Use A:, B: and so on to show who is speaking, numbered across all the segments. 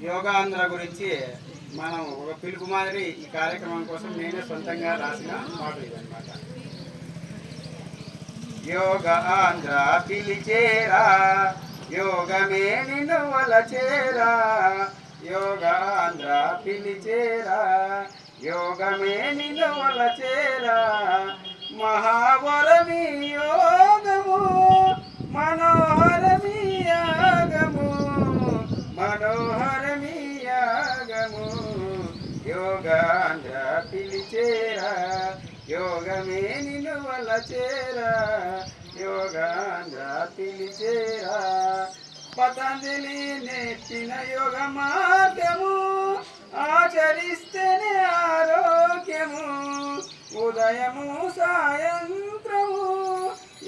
A: యోగాంధ్ర గురించి మనం ఒక పిలుపు మాదిరి ఈ కార్యక్రమం కోసం నేనే సొంతంగా రాసిన పాట ఇదన్నమాట. యోగ ఆంధ్ర పిలిచేరా, యోగమే నిన్ను వలచేరా. యోగ ఆంధ్ర పిలిచేరా, యోగమే నిన్ను వలచేరా. మహావరమి యోగము, మనోహరమి యాగము, మనోహరమి యాగము. యోగాంధ్ర పిలిచేరా, యోగమే నిన్ను వలచేరా. యోగాంధ్ర పిలిచేరా. పతంజలి నేర్పిన యోగ మార్గము, ఆచరిస్తేనే ఆరోగ్యము. ఉదయము సాయంత్రము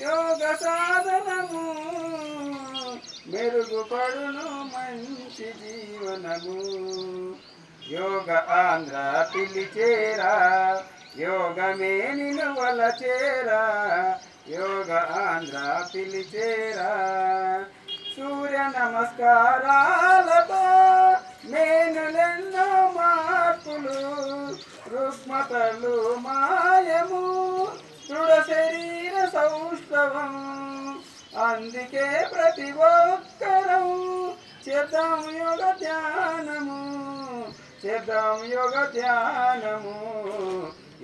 A: యోగ సాధనము, మెరుగుపడును మంచి జీవనము. యోగ ఆంధ్ర పిలిచేరా, యోగమే నిన్ను వలచేరా. యోగ ఆంధ్ర పిలిచేరా. సూర్య నమస్కారాలతో మేనులెన్నో మార్పులు, రుగ్మతలు మాయము, దృఢ శరీర సౌష్ఠవం. అందుకే ప్రతి ఒక్కరం చేద్దాం యోగ ధ్యానము, చేద్దాం యోగ ధ్యానము.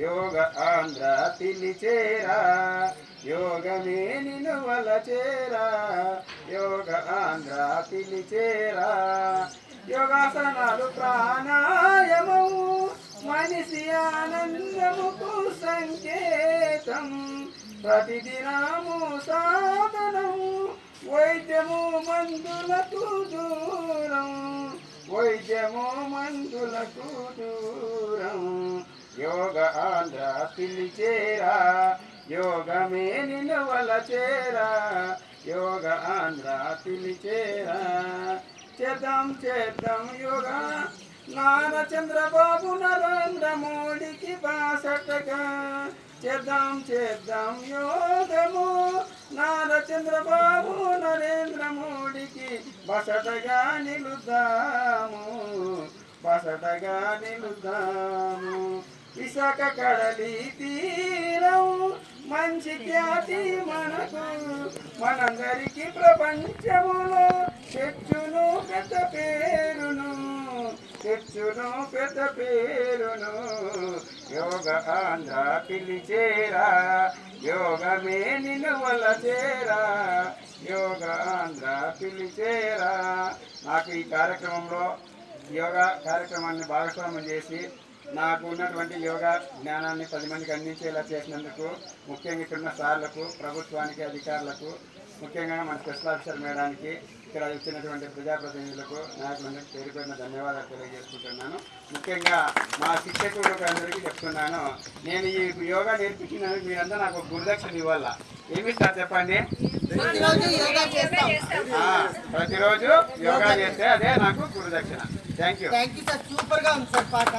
A: యోగ ఆంధ్ర పిలిచేరా, యోగమే నిన్ను వలచేరా. యోగ ఆంధ్ర పిలిచేరా. యోగాసనాలు ప్రాణాయామము, మనిషి ఆనందముకు సంకేతం. ప్రతిదినము సాధనము, వైద్యము మందులకు దూరం, వైద్యము మందులకు దూరం. యోగ ఆంధ్ర పిలిచేరా, యోగమే నిన్ను వలచేరా. యోగ ఆంధ్ర పిలిచేరా. చేద్దాం చేద్దాం యోగా, నారా చంద్రబాబు నరేంద్ర మోడీకి బాసటగా. చేద్దాం చేద్దాం యోగము, నారా చంద్రబాబు నరేంద్ర మోడీకి బాసటగా నిలుద్దాము, బాసటగా నిలుద్దాము. విశాఖ కడలి తీరం మంచి ఖ్యాతి మనకు, మనందరికి ప్రపంచములో తెచ్చును పెద్ద పేరును, తెచ్చును పెద్ద పేరును. యోగ ఆంధ్ర పిలిచేరా, యోగమే నిన్ను వలచేరా. యోగ ఆంధ్ర పిలిచేరా. నాకు ఈ కార్యక్రమంలో యోగా కార్యక్రమాన్ని భాగస్వామ్యం చేసి నాకు ఉన్నటువంటి యోగా జ్ఞానాన్ని 10 మందికి అందించేలా చేసినందుకు ముఖ్యంగా ఇక్కడున్న సార్లకు, ప్రభుత్వానికి, అధికారులకు, ముఖ్యంగా మన స్పెషల్ ఆఫీసర్ మేడానికి, ఇక్కడ ఇచ్చినటువంటి ప్రజాప్రతినిధులకు, నాయకులందరికీ పేరు పేరున ధన్యవాదాలు తెలియజేసుకుంటున్నాను. ముఖ్యంగా మా శిక్షకులకు అందరికీ చెప్తున్నాను, నేను ఈ యోగా నేర్పించినందుకు మీరంతా నాకు గురుదక్షిణ ఇవ్వాలా. ఏమిస్తారు చెప్పండి? ప్రతిరోజు యోగా చేస్తే అదే నాకు గురుదక్షిణ. Thank you.
B: సూపర్ గా ఉంది సార్ పాట.